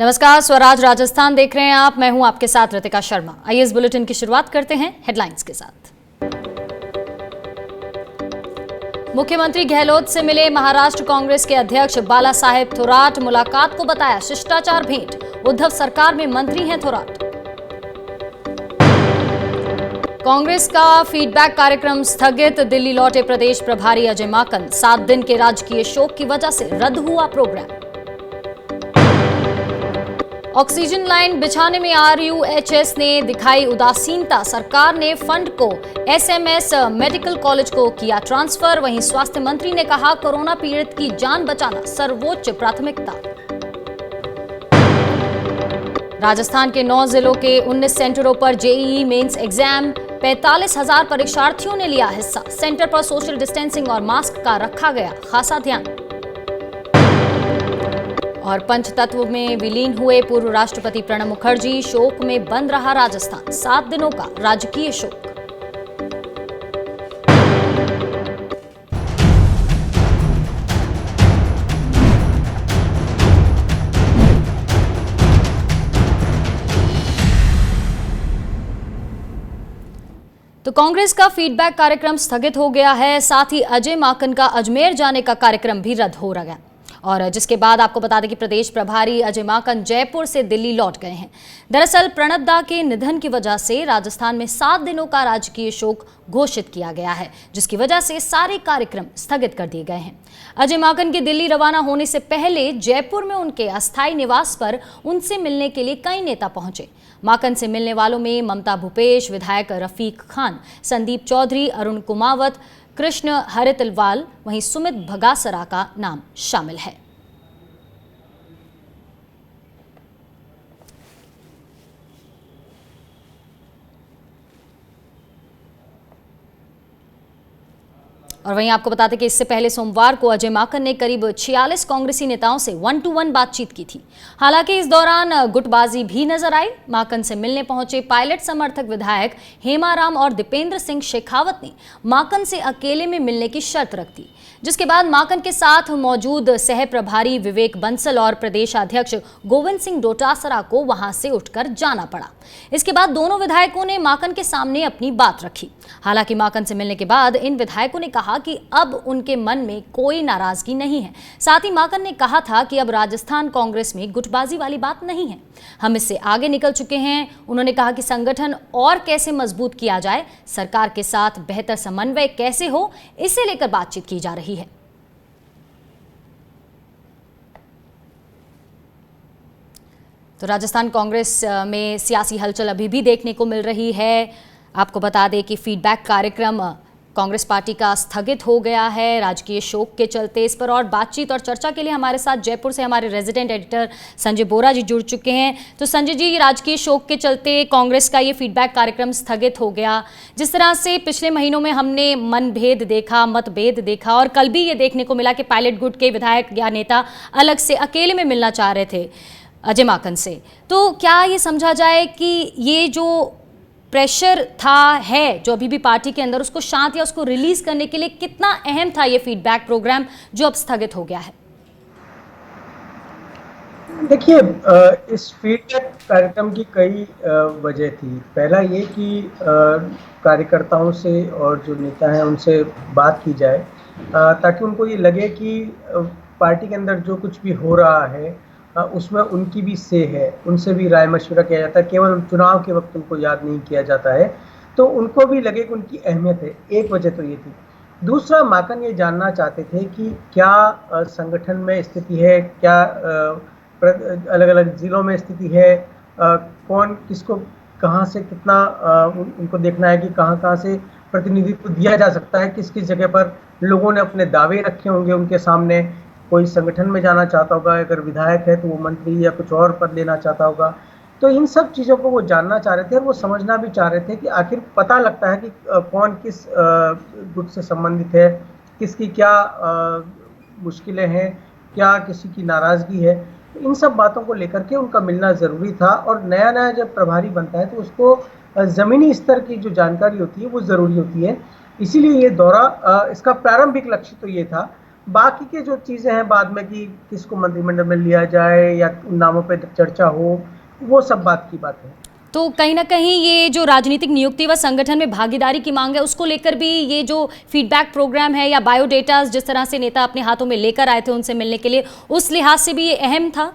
नमस्कार, स्वराज राजस्थान देख रहे हैं आप। मैं हूं आपके साथ रितिका शर्मा। आइए इस बुलेटिन की शुरुआत करते हैं हेडलाइंस के साथ। मुख्यमंत्री गहलोत से मिले महाराष्ट्र कांग्रेस के अध्यक्ष बाला साहेब थोराट। मुलाकात को बताया शिष्टाचार भेंट। उद्धव सरकार में मंत्री हैं थोराट। कांग्रेस का फीडबैक कार्यक्रम स्थगित। दिल्ली लौटे प्रदेश प्रभारी अजय माकन। 7 दिन के राजकीय शोक की वजह से रद्द हुआ प्रोग्राम। ऑक्सीजन लाइन बिछाने में आरयूएचएस ने दिखाई उदासीनता। सरकार ने फंड को एसएमएस मेडिकल कॉलेज को किया ट्रांसफर। वहीं स्वास्थ्य मंत्री ने कहा कोरोना पीड़ित की जान बचाना सर्वोच्च प्राथमिकता। राजस्थान के 9 जिलों के 19 सेंटरों पर जेईई मेंस एग्जाम। 45,000 परीक्षार्थियों ने लिया हिस्सा। सेंटर पर सोशल डिस्टेंसिंग और मास्क का रखा गया खासा ध्यान। और पंचतत्व में विलीन हुए पूर्व राष्ट्रपति प्रणब मुखर्जी। शोक में बंद रहा राजस्थान। 7 दिनों का राजकीय शोक। तो कांग्रेस का फीडबैक कार्यक्रम स्थगित हो गया है। साथ ही अजय माकन का अजमेर जाने का कार्यक्रम भी रद्द हो गया। और जिसके बाद आपको बता दें कि प्रदेश प्रभारी अजय माकन जयपुर से दिल्ली लौट गए हैं। दरअसल प्रणब दा के निधन की वजह से राजस्थान में 7 दिनों का राजकीय शोक घोषित किया गया है, जिसकी वजह से सारे कार्यक्रम स्थगित कर दिए गए हैं। अजय माकन के दिल्ली रवाना होने से पहले जयपुर में उनके अस्थायी निवास पर उनसे मिलने के लिए कई नेता पहुंचे। माकन से मिलने वालों में ममता भूपेश, विधायक रफीक खान, संदीप चौधरी, अरुण कुमावत, कृष्ण हरितलवाल, वहीं सुमित भगासरा का नाम शामिल है। और वहीं आपको बताते कि इससे पहले सोमवार को अजय माकन ने करीब 46 कांग्रेसी नेताओं से 1-to-1 बातचीत की थी। हालांकि इस दौरान गुटबाजी भी नजर आई। माकन से मिलने पहुंचे पायलट समर्थक विधायक हेमाराम और दीपेंद्र सिंह शेखावत ने माकन से अकेले में मिलने की शर्त रख दी, जिसके बाद माकन के साथ मौजूद सह प्रभारी विवेक बंसल और प्रदेश अध्यक्ष गोविंद सिंह डोटासरा को वहां से उठकर जाना पड़ा। इसके बाद दोनों विधायकों ने माकन के सामने अपनी बात रखी। हालांकि माकन से मिलने के बाद इन विधायकों ने कहा कि अब उनके मन में कोई नाराजगी नहीं है। साथ ही माकन ने कहा था कि अब राजस्थान कांग्रेस में गुटबाजी वाली बात नहीं है, हम इससे आगे निकल चुके हैं। उन्होंने कहा कि संगठन और कैसे मजबूत किया जाए, सरकार के साथ बेहतर समन्वय कैसे हो, इसे लेकर बातचीत की जा रही है। तो राजस्थान कांग्रेस में सियासी हलचल अभी भी देखने को मिल रही है। आपको बता दें कि फीडबैक कार्यक्रम कांग्रेस पार्टी का स्थगित हो गया है राजकीय शोक के चलते। इस पर और बातचीत और चर्चा के लिए हमारे साथ जयपुर से हमारे रेजिडेंट एडिटर संजय बोरा जी जुड़ चुके हैं। तो संजय जी, राजकीय शोक के चलते कांग्रेस का ये फीडबैक कार्यक्रम स्थगित हो गया। जिस तरह से पिछले महीनों में हमने मनभेद देखा, मतभेद देखा, और कल भी ये देखने को मिला कि पायलट गुट के विधायक या नेता अलग से अकेले में मिलना चाह रहे थे अजय माकन से, तो क्या ये समझा जाए कि ये जो प्रेशर है जो अभी भी पार्टी के अंदर, उसको शांत या उसको रिलीज करने के लिए कितना अहम था ये फीडबैक प्रोग्राम जो अब स्थगित हो गया है? देखिए, इस फीडबैक कार्यक्रम की कई वजह थी। पहला ये कि कार्यकर्ताओं से और जो नेता हैं उनसे बात की जाए, ताकि उनको ये लगे कि पार्टी के अंदर जो कुछ भी हो रहा है उसमें उनकी भी से है, उनसे भी राय मशवरा किया जाता है। केवल चुनाव के वक्त उनको याद नहीं किया जाता है, तो उनको भी लगे कि उनकी अहमियत है। एक वजह तो ये थी। दूसरा, माकन ये जानना चाहते थे कि क्या संगठन में स्थिति है, क्या अलग अलग जिलों में स्थिति है, कौन किसको कहाँ से कितना उनको देखना है कि कहाँ से प्रतिनिधित्व दिया जा सकता है, किस किस जगह पर लोगों ने अपने दावे रखे होंगे उनके सामने। कोई संगठन में जाना चाहता होगा, अगर विधायक है तो वो मंत्री या कुछ और पद लेना चाहता होगा। तो इन सब चीज़ों को वो जानना चाह रहे थे और वो समझना भी चाह रहे थे कि आखिर पता लगता है कि कौन किस गुट से संबंधित है, किसकी क्या मुश्किलें हैं, क्या किसी की नाराज़गी है। तो इन सब बातों को लेकर के उनका मिलना ज़रूरी था। और नया नया जब प्रभारी बनता है तो उसको ज़मीनी स्तर की जो जानकारी होती है वो ज़रूरी होती है। इसीलिए ये दौरा, इसका प्रारंभिक लक्ष्य तो ये था। बाकी के जो चीजें हैं बाद में कि किसको मंत्रिमंडल में लिया जाए या उन नामों पे चर्चा हो, वो सब बात की बात है। तो कहीं ना कहीं ये जो राजनीतिक नियुक्ति व संगठन में भागीदारी की मांग है, उसको लेकर भी ये जो फीडबैक प्रोग्राम है या बायोडेटा जिस तरह से नेता अपने हाथों में लेकर आए थे उनसे मिलने के लिए, उस लिहाज से भी ये अहम था।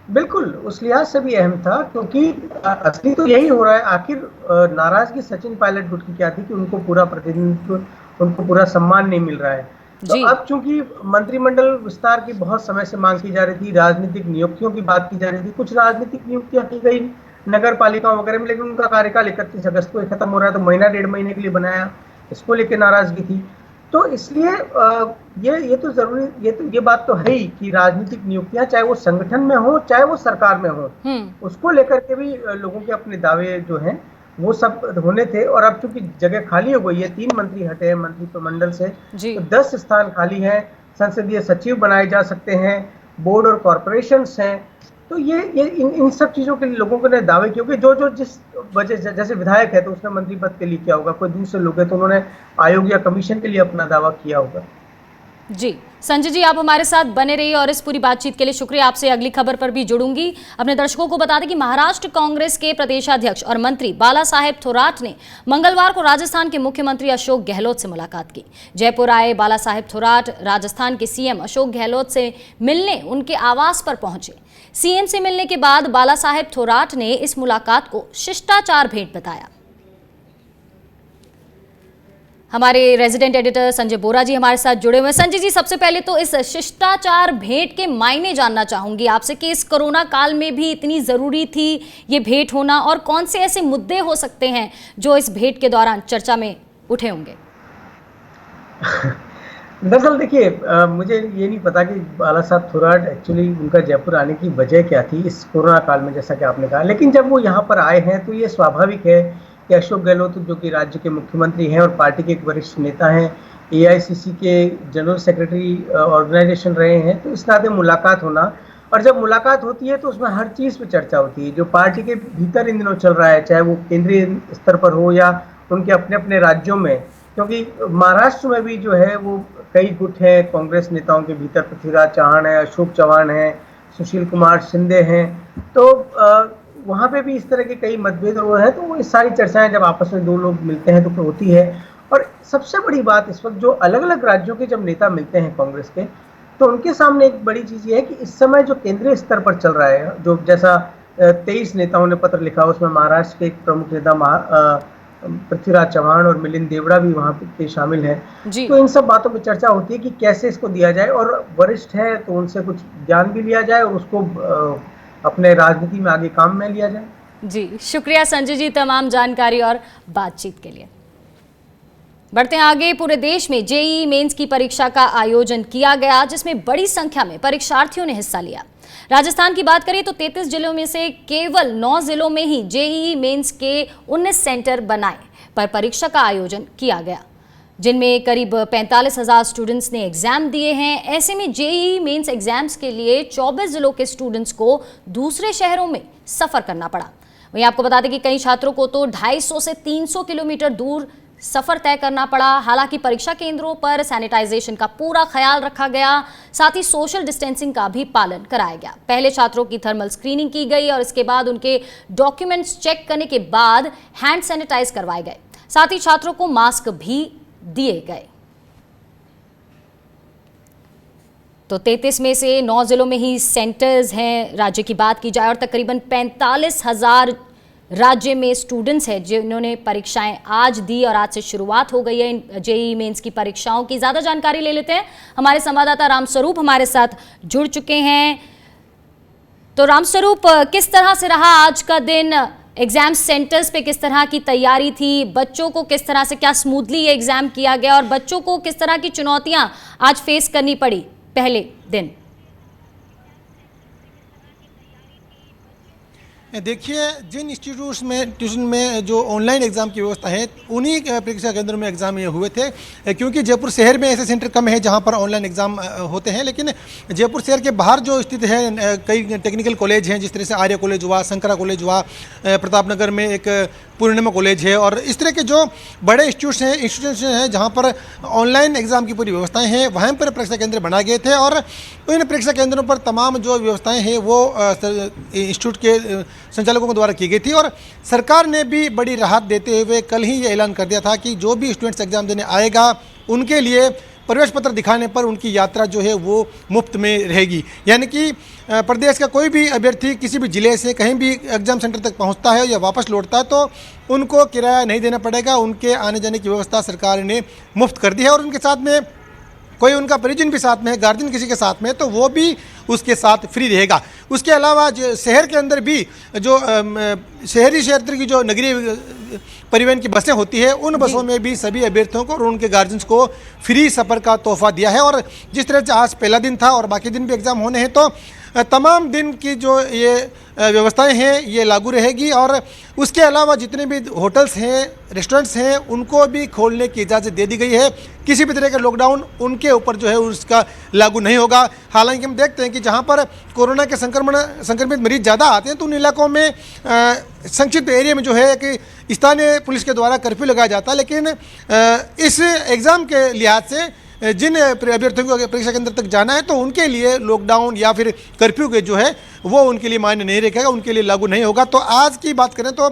बिल्कुल, उस लिहाज से भी अहम था क्योंकि असली तो यही हो रहा है। आखिर नाराजगी सचिन पायलट गुट की क्या थी कि उनको पूरा प्रतिनिधित्व, उनको पूरा सम्मान नहीं मिल रहा है। तो अब चूंकि मंत्रिमंडल विस्तार की बहुत समय से मांग की जा रही थी, राजनीतिक नियुक्तियों की बात की जा रही थी, कुछ राजनीतिक नियुक्तियां की गई नगर पालिकाओं वगैरह में, लेकिन उनका कार्यकाल 31 अगस्त को खत्म हो रहा है, तो महीना 1.5 महीने के लिए बनाया, इसको लेकर नाराजगी थी। तो इसलिए ये तो जरूरी, ये बात तो है ही कि राजनीतिक नियुक्तियां चाहे वो संगठन में हो चाहे वो सरकार में हो, उसको लेकर के भी लोगों के अपने दावे जो हैं वो सब होने थे। और अब चूंकि जगह खाली हो गई है, 3 मंत्री हटे हैं मंत्रिमंडल से, तो 10 स्थान खाली हैं, संसदीय सचिव बनाए जा सकते हैं, बोर्ड और कॉर्पोरेशंस हैं। तो ये इन सब चीजों के लिए लोगों को ने दावे किए, क्योंकि जो जिस वजह, जैसे विधायक है तो उसने मंत्री पद के लिए किया होगा, कोई दूसरे लोग हैं तो उन्होंने आयोग या कमीशन के लिए अपना दावा किया होगा। जी संजय जी, आप हमारे साथ बने रहिए और इस पूरी बातचीत के लिए शुक्रिया। आपसे अगली खबर पर भी जुड़ूंगी। अपने दर्शकों को बता दें कि महाराष्ट्र कांग्रेस के प्रदेशाध्यक्ष और मंत्री बाला साहेब थोराट ने मंगलवार को राजस्थान के मुख्यमंत्री अशोक गहलोत से मुलाकात की। जयपुर आए बाला साहेब थोराट राजस्थान के सीएम अशोक गहलोत से मिलने उनके आवास पर पहुंचे। सीएम से मिलने के बाद बाला साहेब थोराट ने इस मुलाकात को शिष्टाचार भेंट बताया। हमारे रेजिडेंट एडिटर संजय बोरा जी हमारे साथ जुड़े हुए हैं। संजय जी, सबसे पहले तो इस शिष्टाचार भेंट के मायने जानना चाहूंगी आपसे कि इस कोरोना काल में भी इतनी जरूरी थी ये भेंट होना, और कौन से ऐसे मुद्दे हो सकते हैं जो इस भेंट के दौरान चर्चा में उठे होंगे। दरअसल देखिए, मुझे ये नहीं पता कि बाला साहब थोराट एक्चुअली उनका जयपुर आने की वजह क्या थी इस कोरोना काल में, जैसा कि आपने कहा। लेकिन जब वो यहाँ पर आए हैं तो ये स्वाभाविक है कि अशोक गहलोत जो कि राज्य के मुख्यमंत्री हैं और पार्टी के एक वरिष्ठ नेता हैं, एआईसीसी के जनरल सेक्रेटरी ऑर्गेनाइजेशन रहे हैं, तो इस नाते मुलाकात होना, और जब मुलाकात होती है तो उसमें हर चीज़ पे चर्चा होती है जो पार्टी के भीतर इन दिनों चल रहा है, चाहे वो केंद्रीय स्तर पर हो या उनके अपने अपने राज्यों में। क्योंकि महाराष्ट्र में भी जो है वो कई गुट हैं कांग्रेस नेताओं के भीतर, पृथ्वीराज चव्हाण है, अशोक चव्हाण है, सुशील कुमार शिंदे हैं, तो वहाँ पे भी इस तरह के कई मतभेद हुए हैं। तो ये सारी चर्चाएं जब आपस में दो लोग मिलते हैं तो होती है। और सबसे बड़ी बात इस वक्त जो अलग अलग राज्यों के जब नेता मिलते हैं कांग्रेस के, तो उनके सामने एक बड़ी चीज़ ये है कि इस समय जो केंद्रीय स्तर पर चल रहा है, जो जैसा 23 नेताओं ने पत्र लिखा, उसमें महाराष्ट्र के एक प्रमुख नेता पृथ्वीराज चव्हाण और मिलिंद देवड़ा भी वहाँ पे शामिल हैं। तो इन सब बातों पर चर्चा होती है कि कैसे इसको दिया जाए, और वरिष्ठ है तो उनसे कुछ ज्ञान भी लिया जाए और उसको अपने राजनीति में आगे काम में लिया जाए। जी शुक्रिया संजय जी तमाम जानकारी और बातचीत के लिए। बढ़ते हैं आगे। पूरे देश में जेईई मेंस की परीक्षा का आयोजन किया गया, जिसमें बड़ी संख्या में परीक्षार्थियों ने हिस्सा लिया। राजस्थान की बात करें तो 33 जिलों में से केवल 9 जिलों में ही जेईई मेंस के 19 सेंटर बनाए पर परीक्षा का आयोजन किया गया, जिनमें करीब 45,000 स्टूडेंट्स ने एग्जाम दिए हैं। ऐसे में जेईई मेंस एग्जाम्स के लिए 24 जिलों के स्टूडेंट्स को दूसरे शहरों में सफर करना पड़ा। वहीं आपको बता दें कि कई छात्रों को तो 250 से 300 किलोमीटर दूर सफर तय करना पड़ा। हालांकि परीक्षा केंद्रों पर सैनिटाइजेशन का पूरा ख्याल रखा गया, साथ ही सोशल डिस्टेंसिंग का भी पालन कराया गया। पहले छात्रों की थर्मल स्क्रीनिंग की गई और इसके बाद उनके डॉक्यूमेंट्स चेक करने के बाद हैंड सैनिटाइज करवाए गए। साथ ही छात्रों को मास्क भी दिए गए। तो 33 में से 9 जिलों में ही सेंटर्स हैं। राज्य की बात की जाए और तकरीबन 45,000 राज्य में स्टूडेंट्स हैं जिन्होंने परीक्षाएं आज दी और आज से शुरुआत हो गई है इन जेईई मेंस की परीक्षाओं की। ज़्यादा जानकारी ले लेते हैं, हमारे संवाददाता रामस्वरूप हमारे साथ जुड़ चुके हैं। तो रामस्वरूप, किस तरह से रहा आज का दिन? एग्जाम सेंटर्स पे किस तरह की तैयारी थी? बच्चों को किस तरह से, क्या स्मूथली ये एग्जाम किया गया और बच्चों को किस तरह की चुनौतियां आज फेस करनी पड़ी पहले दिन? देखिए, जिन ट्यूशन में जो ऑनलाइन एग्ज़ाम की व्यवस्था है, उन्हीं परीक्षा केंद्रों में एग्ज़ाम ये हुए थे, क्योंकि जयपुर शहर में ऐसे सेंटर कम है जहां पर ऑनलाइन एग्ज़ाम होते हैं। लेकिन जयपुर शहर के बाहर जो स्थित है, कई टेक्निकल कॉलेज हैं, जिस तरह से आर्य कॉलेज हुआ, शंकरा कॉलेज हुआ, प्रताप नगर में एक पूर्णिमा कॉलेज है, और इस तरह के जो बड़े इंस्टीट्यूशन हैं जहाँ पर ऑनलाइन एग्ज़ाम की पूरी व्यवस्थाएं हैं, वहाँ पर परीक्षा केंद्र बनाए गए थे। और इन परीक्षा केंद्रों पर तमाम जो व्यवस्थाएं हैं वो इंस्टीट्यूट के संचालकों के द्वारा की गई थी। और सरकार ने भी बड़ी राहत देते हुए कल ही ये ऐलान कर दिया था कि जो भी स्टूडेंट्स एग्ज़ाम देने आएगा उनके लिए प्रवेश पत्र दिखाने पर उनकी यात्रा जो है वो मुफ्त में रहेगी। यानी कि प्रदेश का कोई भी अभ्यर्थी किसी भी ज़िले से कहीं भी एग्ज़ाम सेंटर तक पहुंचता है या वापस लौटता है तो उनको किराया नहीं देना पड़ेगा। उनके आने जाने की व्यवस्था सरकार ने मुफ्त कर दी है। और उनके साथ में कोई उनका परिजन भी साथ में है, गार्जियन किसी के साथ में, तो वो भी उसके साथ फ्री रहेगा। उसके अलावा शहर के अंदर भी जो शहरी क्षेत्र की जो नगरीय परिवहन की बसें होती है, उन बसों में भी सभी अभ्यर्थियों को और उनके गार्जियंस को फ्री सफ़र का तोहफा दिया है। और जिस तरह से आज पहला दिन था और बाकी दिन भी एग्ज़ाम होने हैं, तो तमाम दिन की जो ये व्यवस्थाएं हैं ये लागू रहेगी। और उसके अलावा जितने भी होटल्स हैं, रेस्टोरेंट्स हैं, उनको भी खोलने की इजाज़त दे दी गई है। किसी भी तरह का लॉकडाउन उनके ऊपर जो है उसका लागू नहीं होगा। हालांकि हम देखते हैं कि जहां पर कोरोना के संक्रमित मरीज ज़्यादा आते हैं तो उन इलाकों में संक्षिप्त एरिया में जो है कि स्थानीय पुलिस के द्वारा कर्फ्यू लगाया जाता है। लेकिन इस एग्ज़ाम के लिहाज से जिन अभ्यर्थियों को परीक्षा केंद्र तक जाना है तो उनके लिए लॉकडाउन या फिर कर्फ्यू के जो है वो उनके लिए मायने नहीं रखेगा, उनके लिए लागू नहीं होगा। तो आज की बात करें तो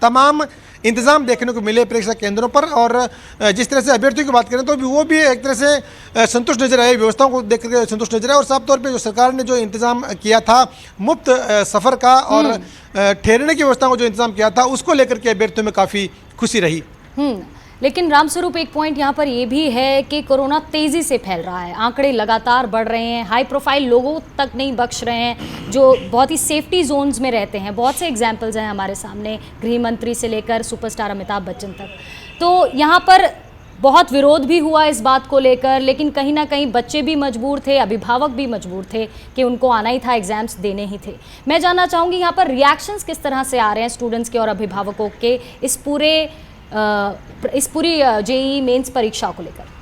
तमाम इंतज़ाम देखने को मिले परीक्षा केंद्रों पर। और जिस तरह से अभ्यर्थियों की बात करें तो भी वो भी एक तरह से संतुष्ट नजर आए, व्यवस्थाओं को देख कर संतुष्ट नजर आए। और साफ तौर पे जो सरकार ने जो इंतज़ाम किया था मुफ्त सफ़र का और ठहरने की व्यवस्था को जो इंतज़ाम किया था, उसको लेकर के अभ्यर्थियों में काफ़ी खुशी रही। लेकिन रामस्वरूप, एक पॉइंट यहाँ पर ये भी है कि कोरोना तेज़ी से फैल रहा है, आंकड़े लगातार बढ़ रहे हैं, हाई प्रोफाइल लोगों तक नहीं बख्श रहे हैं जो बहुत ही सेफ्टी जोन्स में रहते हैं। बहुत से एग्जाम्पल्स हैं हमारे सामने, गृह मंत्री से लेकर सुपरस्टार अमिताभ बच्चन तक। तो यहाँ पर बहुत विरोध भी हुआ इस बात को लेकर, लेकिन कहीं ना कहीं बच्चे भी मजबूर थे, अभिभावक भी मजबूर थे कि उनको आना ही था, एग्जाम्स देने ही थे। मैं जानना चाहूँगी यहाँ पर रिएक्शंस किस तरह से आ रहे हैं स्टूडेंट्स के और अभिभावकों के इस पूरी जेईई मेंस परीक्षा को लेकर?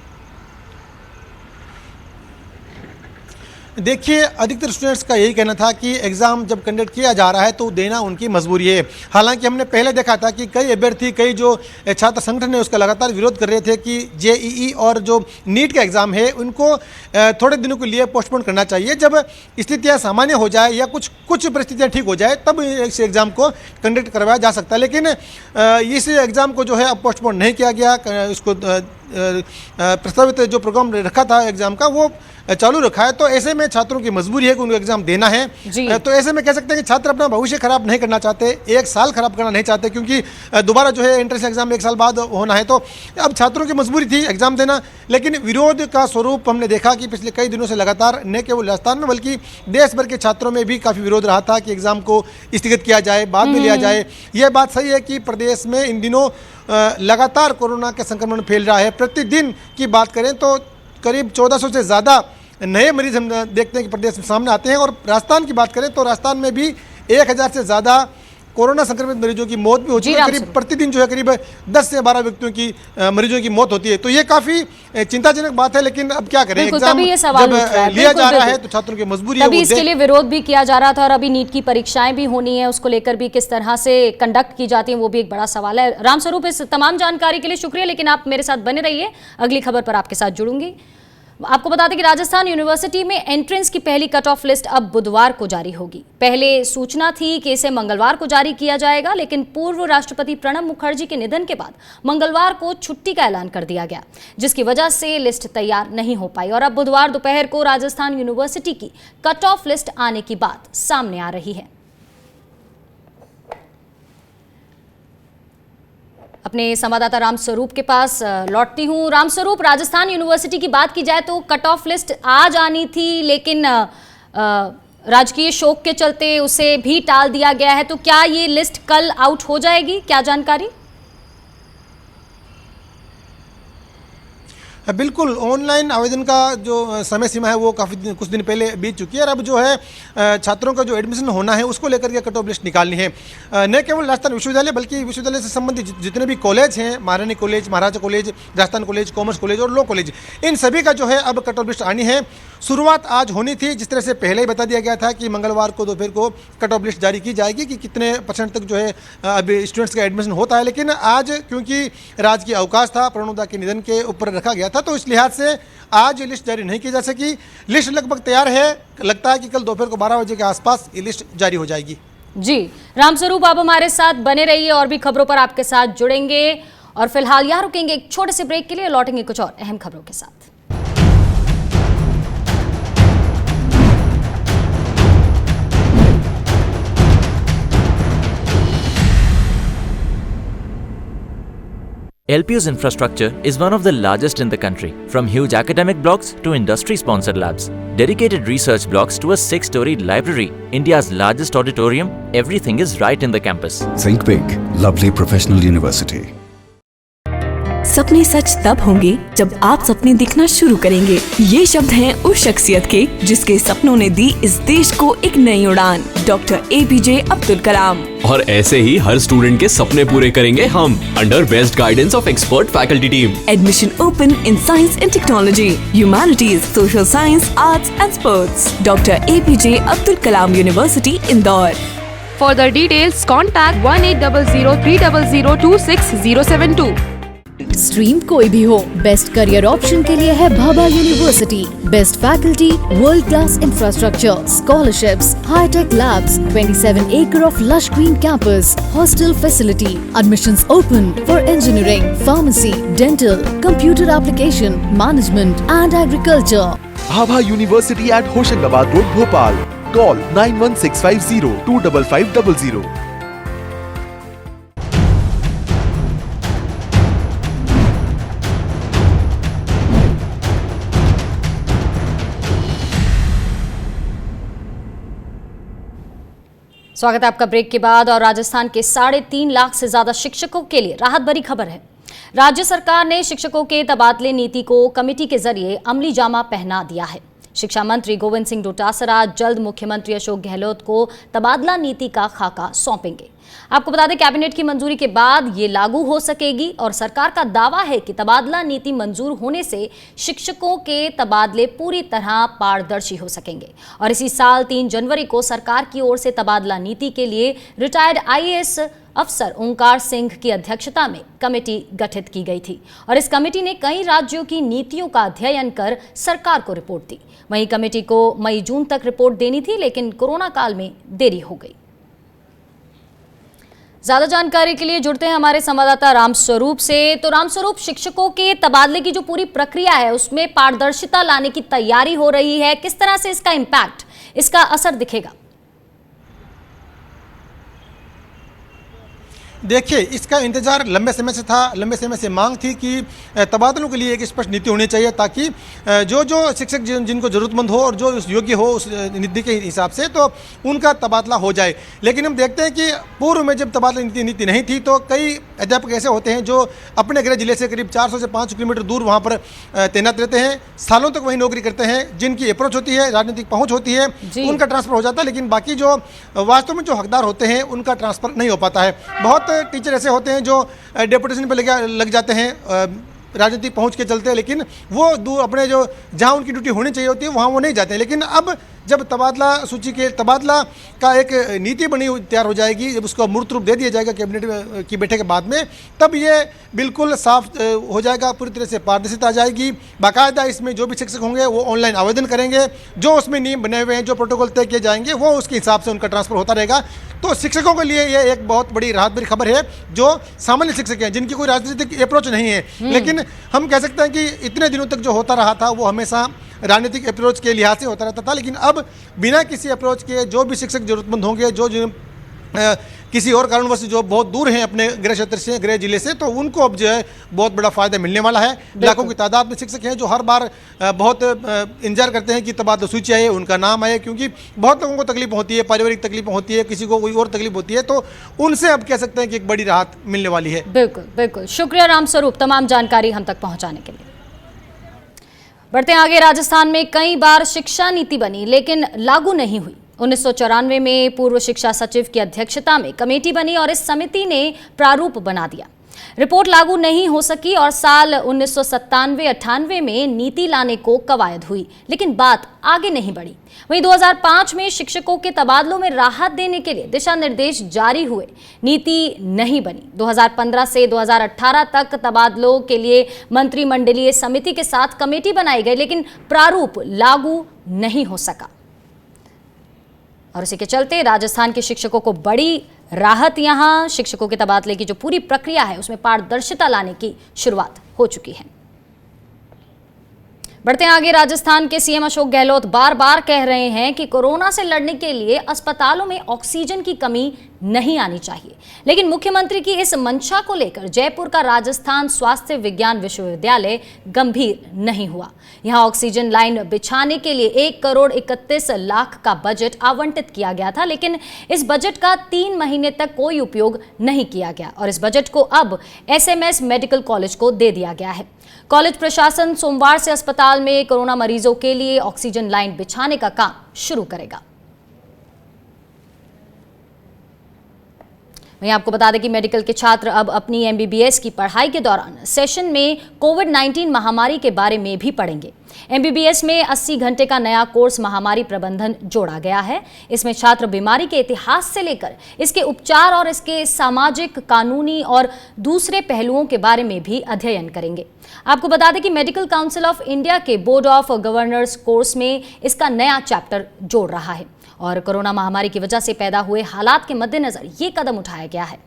देखिए, अधिकतर स्टूडेंट्स का यही कहना था कि एग्ज़ाम जब कंडक्ट किया जा रहा है तो देना उनकी मजबूरी है। हालांकि हमने पहले देखा था कि कई अभ्यर्थी, कई जो छात्र संगठन है उसका लगातार विरोध कर रहे थे कि जेईई और जो नीट का एग्ज़ाम है उनको थोड़े दिनों के लिए पोस्टपोन करना चाहिए। जब स्थितियाँ सामान्य हो जाए या कुछ परिस्थितियाँ ठीक हो जाए तब इस एग्ज़ाम को कंडक्ट करवाया जा सकता है। लेकिन इस एग्ज़ाम को जो है अब पोस्टपोन नहीं किया गया। इसको प्रस्तावित जो प्रोग्राम रखा था एग्ज़ाम का वो चालू रखा है। तो ऐसे में छात्रों की मजबूरी है कि उनको एग्जाम देना है। तो ऐसे में कह सकते हैं कि छात्र अपना भविष्य खराब नहीं करना चाहते, एक साल खराब करना नहीं चाहते, क्योंकि दोबारा जो है एंट्रेंस एग्जाम एक साल बाद होना है। तो अब छात्रों की मजबूरी थी एग्जाम देना। लेकिन विरोध का स्वरूप हमने देखा कि पिछले कई दिनों से लगातार न केवल राजस्थान में बल्कि देश भर के छात्रों में भी काफ़ी विरोध रहा था कि एग्जाम को स्थगित किया जाए, बाद में लिया जाए। यह बात सही है कि प्रदेश में इन दिनों लगातार कोरोना का संक्रमण फैल रहा है। प्रतिदिन की बात करें तो करीब 1400 से ज़्यादा नए मरीज हम देखते हैं कि प्रदेश में सामने आते हैं। और राजस्थान की बात करें तो राजस्थान में भी 1000 से ज़्यादा कोरोना संक्रमित मरीजों की मौत भी होती है। करीब प्रतिदिन जो है करीब 10 से 12 व्यक्तियों की मरीजों की मौत होती है। तो ये काफ़ी चिंताजनक बात है। लेकिन अब क्या करें, एग्जाम जब लिया जा रहा है तो छात्रों की मजबूरी है। तभी इसके लिए विरोध भी किया जा रहा था। और अभी नीट की परीक्षाएं भी होनी है, उसको लेकर भी किस तरह से कंडक्ट की जाती है वो भी एक बड़ा सवाल है। रामस्वरूप, इस तमाम जानकारी के लिए शुक्रिया, लेकिन आप मेरे साथ बने रहिए, अगली खबर पर आपके साथ जुड़ूंगी। आपको बता दें कि राजस्थान यूनिवर्सिटी में एंट्रेंस की पहली कट ऑफ लिस्ट अब बुधवार को जारी होगी। पहले सूचना थी कि इसे मंगलवार को जारी किया जाएगा, लेकिन पूर्व राष्ट्रपति प्रणब मुखर्जी के निधन के बाद मंगलवार को छुट्टी का ऐलान कर दिया गया, जिसकी वजह से लिस्ट तैयार नहीं हो पाई। और अब बुधवार दोपहर को राजस्थान यूनिवर्सिटी की कट ऑफ लिस्ट आने की बात सामने आ रही है। अपने संवाददाता रामस्वरूप के पास लौटती हूँ। रामस्वरूप, राजस्थान यूनिवर्सिटी की बात की जाए तो कट ऑफ लिस्ट आज आनी थी, लेकिन राजकीय शोक के चलते उसे भी टाल दिया गया है। तो क्या ये लिस्ट कल आउट हो जाएगी, क्या जानकारी? बिल्कुल, ऑनलाइन आवेदन का जो समय सीमा है वो काफ़ी कुछ दिन पहले बीत चुकी है और अब जो है छात्रों का जो एडमिशन होना है उसको लेकर के कट ऑफ लिस्ट निकालनी है। न केवल राजस्थान विश्वविद्यालय बल्कि विश्वविद्यालय से संबंधित जितने भी कॉलेज हैं, Maharani college, Maharaja college, Rajasthan college, commerce college और लॉ कॉलेज, इन सभी का जो है अब कट ऑफ लिस्ट आनी है। शुरुआत आज होनी थी, जिस तरह से पहले ही बता दिया गया था कि मंगलवार को दोपहर को कट ऑफ लिस्ट जारी की जाएगी कि कितने % तक जो है अभी स्टूडेंट्स का एडमिशन होता है। लेकिन आज क्योंकि राजकीय अवकाश था, प्रणोदा के निधन के ऊपर रखा गया था, तो इस लिहाज से आज लिस्ट जारी नहीं की जा सकी। लिस्ट लगभग तैयार है, लगता है कि कल दोपहर को 12 बजे के आसपास ये लिस्ट जारी हो जाएगी। जी रामस्वरूप, आप हमारे साथ बने रहिए और भी खबरों पर आपके साथ जुड़ेंगे और फिलहाल यहाँ रुकेंगे एक छोटे से ब्रेक के लिए, लौटेंगे कुछ और अहम खबरों के साथ। LPU's infrastructure is one of the largest in the country, from huge academic blocks to industry-sponsored labs, dedicated research blocks to a 6-story library, India's largest auditorium, everything is right in the campus. Think big, lovely professional university. सपने सच तब होंगे जब आप सपने दिखना शुरू करेंगे। ये शब्द हैं उस शख्सियत के जिसके सपनों ने दी इस देश को एक नई उड़ान, डॉक्टर APJ अब्दुल कलाम। और ऐसे ही हर स्टूडेंट के सपने पूरे करेंगे हम, under best guidance of expert faculty team. Admission open in science and technology, humanities, social science, arts and sports. Doctor APJ Abdul Kalam university, Indore. For the details, contact 1800-300-2672. Stream कोई भी हो, बेस्ट करियर ऑप्शन के लिए है Bhabha university. Best faculty, world class infrastructure, scholarships, hitech labs, 27 acre of lush green campus, hostel facility, admissions open for engineering, pharmacy, dental, computer application, management and agriculture. Bhabha university at Hoshangabad road, Bhopal. Call 9165025500। स्वागत है आपका break के बाद। और राजस्थान के 3.5 लाख से ज्यादा शिक्षकों के लिए राहत भरी खबर है। राज्य सरकार ने शिक्षकों के तबादले नीति को कमेटी के जरिए अमली जामा पहना दिया है। शिक्षा मंत्री गोविंद सिंह डोटासरा जल्द मुख्यमंत्री अशोक गहलोत को तबादला नीति का खाका सौंपेंगे। आपको बता दें, कैबिनेट की मंजूरी के बाद ये लागू हो सकेगी और सरकार का दावा है कि तबादला नीति मंजूर होने से शिक्षकों के तबादले पूरी तरह पारदर्शी हो सकेंगे। और इसी साल 3 जनवरी को सरकार की ओर से तबादला नीति के लिए रिटायर्ड IAS अफसर ओंकार सिंह की अध्यक्षता में कमेटी गठित की गई थी और इस कमेटी ने कई राज्यों की नीतियों का अध्ययन कर सरकार को रिपोर्ट दी। वहीं कमेटी को मई-जून तक रिपोर्ट देनी थी, लेकिन कोरोना काल में देरी हो गई। ज्यादा जानकारी के लिए जुड़ते हैं हमारे संवाददाता रामस्वरूप से। तो रामस्वरूप, शिक्षकों के तबादले की जो पूरी प्रक्रिया है उसमें पारदर्शिता लाने की तैयारी हो रही है, किस तरह से इसका इम्पैक्ट, इसका असर दिखेगा? देखिए, इसका इंतजार लंबे समय से था, लंबे समय से मांग थी कि तबादलों के लिए एक स्पष्ट नीति होनी चाहिए ताकि जो शिक्षक जिनको ज़रूरतमंद हो और जो योग्य हो उस नीति के हिसाब से तो उनका तबादला हो जाए। लेकिन हम देखते हैं कि पूर्व में जब तबादला नीति नहीं थी तो कई अध्यापक ऐसे होते हैं जो अपने गृह जिले से करीब 400 से 500 किलोमीटर दूर वहाँ पर तैनात रहते हैं, सालों तक वहीं नौकरी करते हैं, जिनकी अप्रोच होती है, राजनीतिक पहुँच होती है, उनका ट्रांसफ़र हो जाता है। लेकिन बाकी जो वास्तव में जो हकदार होते हैं उनका ट्रांसफ़र नहीं हो पाता है। बहुत टीचर ऐसे होते हैं जो डेपुटेशन पे लग जाते हैं राजनीतिक पहुंच के चलते, लेकिन वो दूर अपने जो जहां उनकी ड्यूटी होनी चाहिए होती है वहां वो नहीं जाते हैं। लेकिन अब जब तबादला सूची के तबादला का एक नीति बनी तैयार हो जाएगी, जब उसको मूर्त रूप दे दिया जाएगा कैबिनेट की बैठक के बाद में, तब ये बिल्कुल साफ हो जाएगा, पूरी तरह से पारदर्शिता आ जाएगी। बाकायदा इसमें जो भी शिक्षक होंगे वो ऑनलाइन आवेदन करेंगे, जो उसमें नियम बने हुए हैं, जो प्रोटोकॉल तय किए जाएंगे वो उसके हिसाब से उनका ट्रांसफर होता रहेगा। तो शिक्षकों के लिए ये एक बहुत बड़ी राहत भरी खबर है, जो सामान्य शिक्षक हैं जिनकी कोई राजनीतिक अप्रोच नहीं है। लेकिन हम कह सकते हैं कि इतने दिनों तक जो होता रहा था वो हमेशा राजनीतिक अप्रोच के लिहाज से होता रहता था, लेकिन अब बिना किसी अप्रोच के जो भी शिक्षक जरूरतमंद होंगे, जो किसी और कारणवश जो बहुत दूर हैं अपने गृह क्षेत्र से, गृह जिले से, तो उनको अब जो है बहुत बड़ा फायदा मिलने वाला है। लाखों की तादाद में शिक्षक हैं जो हर बार बहुत इंतजार करते हैं कि तबादला सूची आए, उनका नाम आए, क्योंकि बहुत लोगों को तकलीफ होती है, पारिवारिक तकलीफ होती है, किसी को कोई और तकलीफ होती है, तो उनसे अब कह सकते हैं कि एक बड़ी राहत मिलने वाली है। बिल्कुल बिल्कुल, शुक्रिया रामस्वरूप तमाम जानकारी हम तक पहुँचाने के लिए। बढ़ते आगे, राजस्थान में कई बार शिक्षा नीति बनी लेकिन लागू नहीं हुई। 1994 में पूर्व शिक्षा सचिव की अध्यक्षता में कमेटी बनी और इस समिति ने प्रारूप बना दिया। रिपोर्ट लागू नहीं हो सकी और साल 1997-98 में नीति लाने को कवायद हुई, लेकिन बात आगे नहीं बढ़ी। वहीं 2005 में शिक्षकों के तबादलों में राहत देने के लिए दिशा निर्देश जारी हुए, नीति नहीं बनी। 2015 से 2018 तक तबादलों के लिए मंत्रिमंडलीय समिति के साथ कमेटी बनाई गई, लेकिन प्रारूप लागू नहीं हो सका और इसी के चलते राजस्थान के शिक्षकों को बड़ी राहत। यहां शिक्षकों के तबादले की जो पूरी प्रक्रिया है उसमें पारदर्शिता लाने की शुरुआत हो चुकी है। बढ़ते आगे, राजस्थान के सीएम अशोक गहलोत बार बार कह रहे हैं कि कोरोना से लड़ने के लिए अस्पतालों में ऑक्सीजन की कमी नहीं आनी चाहिए, लेकिन मुख्यमंत्री की इस मंशा को लेकर जयपुर का राजस्थान स्वास्थ्य विज्ञान विश्वविद्यालय गंभीर नहीं हुआ। यहां ऑक्सीजन लाइन बिछाने के लिए 1,31,00,000 का बजट आवंटित किया गया था, लेकिन इस बजट का 3 महीने तक कोई उपयोग नहीं किया गया और इस बजट को अब SMS मेडिकल कॉलेज को दे दिया गया है। कॉलेज प्रशासन सोमवार से अस्पताल में कोरोना मरीजों के लिए ऑक्सीजन लाइन बिछाने का काम शुरू करेगा। वहीं आपको बता दें कि मेडिकल के छात्र अब अपनी MBBS की पढ़ाई के दौरान सेशन में कोविड-19 महामारी के बारे में भी पढ़ेंगे। MBBS में 80 घंटे का नया कोर्स महामारी प्रबंधन जोड़ा गया है। इसमें छात्र बीमारी के इतिहास से लेकर इसके उपचार और इसके सामाजिक, कानूनी और दूसरे पहलुओं के बारे में भी अध्ययन करेंगे। आपको बता दें कि मेडिकल काउंसिल ऑफ इंडिया के बोर्ड ऑफ गवर्नर्स कोर्स में इसका नया चैप्टर जोड़ रहा है और कोरोना महामारी की वजह से पैदा हुए हालात के मद्देनजर ये कदम उठाया गया है।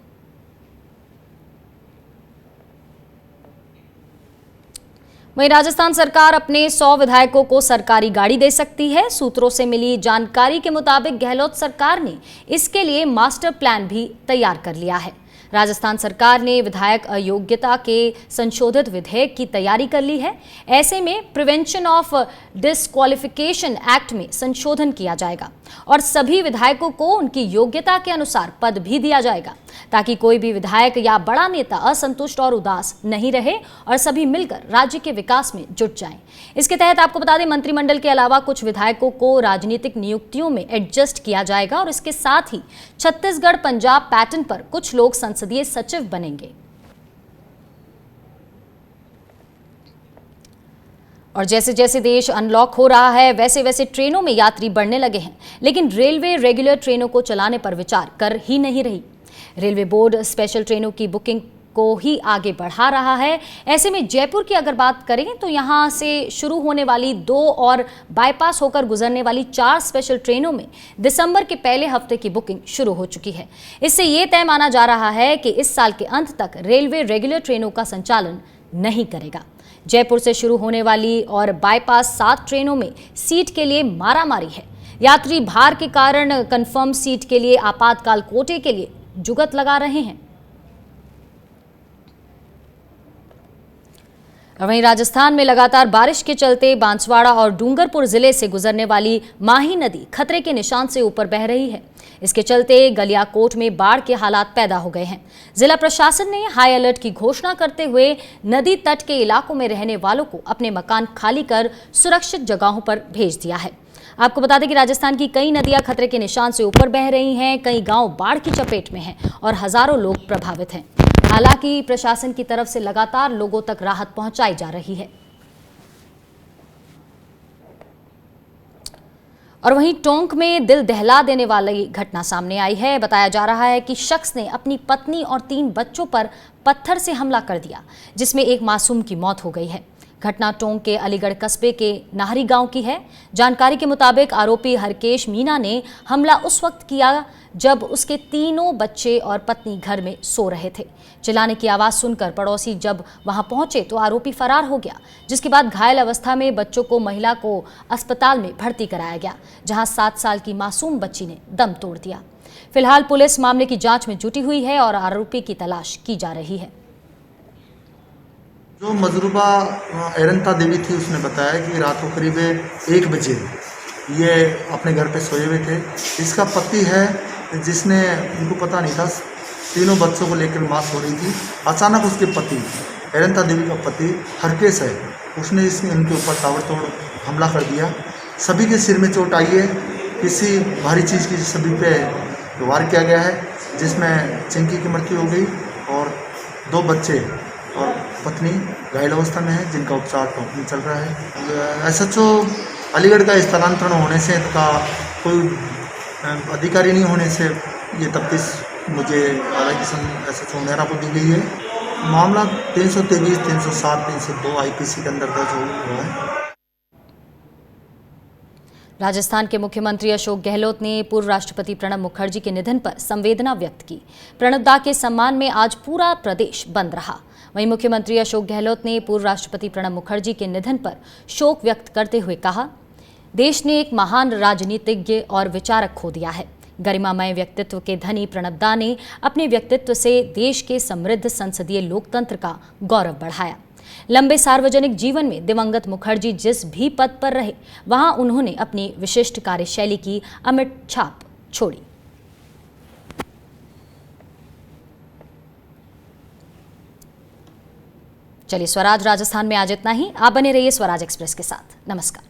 वहीं राजस्थान सरकार अपने 100 विधायकों को सरकारी गाड़ी दे सकती है। सूत्रों से मिली जानकारी के मुताबिक गहलोत सरकार ने इसके लिए मास्टर प्लान भी तैयार कर लिया है। राजस्थान सरकार ने विधायक अयोग्यता के संशोधित विधेयक की तैयारी कर ली है। ऐसे में प्रिवेंशन ऑफ डिस्क्वालिफिकेशन एक्ट में संशोधन किया जाएगा और सभी विधायकों को उनकी योग्यता के अनुसार पद भी दिया जाएगा, ताकि कोई भी विधायक या बड़ा नेता असंतुष्ट और उदास नहीं रहे और सभी मिलकर राज्य के विकास में जुट जाएं। इसके तहत आपको बता दें, मंत्रिमंडल के अलावा कुछ विधायकों को राजनीतिक नियुक्तियों में एडजस्ट किया जाएगा और इसके साथ ही छत्तीसगढ़ पंजाब पैटर्न पर कुछ लोग संसदीय सचिव बनेंगे। और जैसे जैसे देश अनलॉक हो रहा है वैसे वैसे ट्रेनों में यात्री बढ़ने लगे हैं, लेकिन रेलवे रेगुलर ट्रेनों को चलाने पर विचार कर ही नहीं रही। रेलवे बोर्ड स्पेशल ट्रेनों की बुकिंग को ही आगे बढ़ा रहा है। ऐसे में जयपुर की अगर बात करें तो यहां से शुरू होने वाली 2 और बाईपास होकर गुजरने वाली 4 स्पेशल ट्रेनों में दिसंबर के पहले हफ्ते की बुकिंग शुरू हो चुकी है। इससे ये तय माना जा रहा है कि इस साल के अंत तक रेलवे रेगुलर ट्रेनों का संचालन नहीं करेगा। जयपुर से शुरू होने वाली और बाईपास 7 ट्रेनों में सीट के लिए मारामारी है। यात्री भार के कारण कंफर्म सीट के लिए आपातकाल कोटे के लिए जुगत लगा रहे हैं। वहीं राजस्थान में लगातार बारिश के चलते बांसवाड़ा और डूंगरपुर जिले से गुजरने वाली माही नदी खतरे के निशान से ऊपर बह रही है। इसके चलते गलियाकोट में बाढ़ के हालात पैदा हो गए हैं। जिला प्रशासन ने हाई अलर्ट की घोषणा करते हुए नदी तट के इलाकों में रहने वालों को अपने मकान खाली कर सुरक्षित जगहों पर भेज दिया है। आपको बता दें कि राजस्थान की कई नदियां खतरे के निशान से ऊपर बह रही हैं, कई गांव बाढ़ की चपेट में हैं और हजारों लोग प्रभावित हैं। हालांकि प्रशासन की तरफ से लगातार लोगों तक राहत पहुंचाई जा रही है। और वहीं टोंक में दिल दहला देने वाली घटना सामने आई है। बताया जा रहा है कि शख्स ने अपनी पत्नी और 3 बच्चों पर पत्थर से हमला कर दिया, जिसमें एक मासूम की मौत हो गई है। घटना टोंक के अलीगढ़ कस्बे के नाहरी गांव की है। जानकारी के मुताबिक आरोपी हरकेश मीना ने हमला उस वक्त किया जब उसके 3 बच्चे और पत्नी घर में सो रहे थे। चिल्लाने की आवाज़ सुनकर पड़ोसी जब वहां पहुंचे तो आरोपी फरार हो गया, जिसके बाद घायल अवस्था में बच्चों को महिला को अस्पताल में भर्ती कराया गया, जहां 7 साल की मासूम बच्ची ने दम तोड़ दिया। फिलहाल पुलिस मामले की जांच में जुटी हुई है और आरोपी की तलाश की जा रही है। जो मजरूबा एरंता देवी थी, उसने बताया कि रात को करीब 1 बजे ये अपने घर पे सोए हुए थे। इसका पति है जिसने, उनको पता नहीं था, 3 बच्चों को लेकर मां सो रही थी। अचानक उसके पति एरंता देवी का पति हरकेश है, उसने इनके ऊपर ताबड़तोड़ हमला कर दिया। सभी के सिर में चोट आई है, किसी भारी चीज़ की सभी पे वार किया गया है, जिसमें चिंकी की मृत्यु हो गई और 2 बच्चे और पत्नी घायल अवस्था में है, जिनका उपचार टॉप में चल रहा है। SHO अलीगढ़ का स्थलांतरण होने से का कोई अधिकारी नहीं होने से ये तफ्तीश मुझे SHO उनेरा को दी गई है। मामला 323, 307, 302 IPC के अंदर दर्ज हुआ है। राजस्थान के मुख्यमंत्री अशोक गहलोत ने पूर्व राष्ट्रपति प्रणब मुखर्जी के निधन पर संवेदना व्यक्त की। प्रणब दा के सम्मान में आज पूरा प्रदेश बंद रहा। वहीं मुख्यमंत्री अशोक गहलोत ने पूर्व राष्ट्रपति प्रणब मुखर्जी के निधन पर शोक व्यक्त करते हुए कहा, देश ने एक महान राजनीतिज्ञ और विचारक खो दिया है। गरिमामय व्यक्तित्व के धनी प्रणब दा ने अपने व्यक्तित्व से देश के समृद्ध संसदीय लोकतंत्र का गौरव बढ़ाया। लंबे सार्वजनिक जीवन में दिवंगत मुखर्जी जिस भी पद पर रहे, वहां उन्होंने अपनी विशिष्ट कार्यशैली की अमिट छाप छोड़ी। चलिए, स्वराज राजस्थान में आज इतना ही। आप बने रहिए स्वराज एक्सप्रेस के साथ। नमस्कार।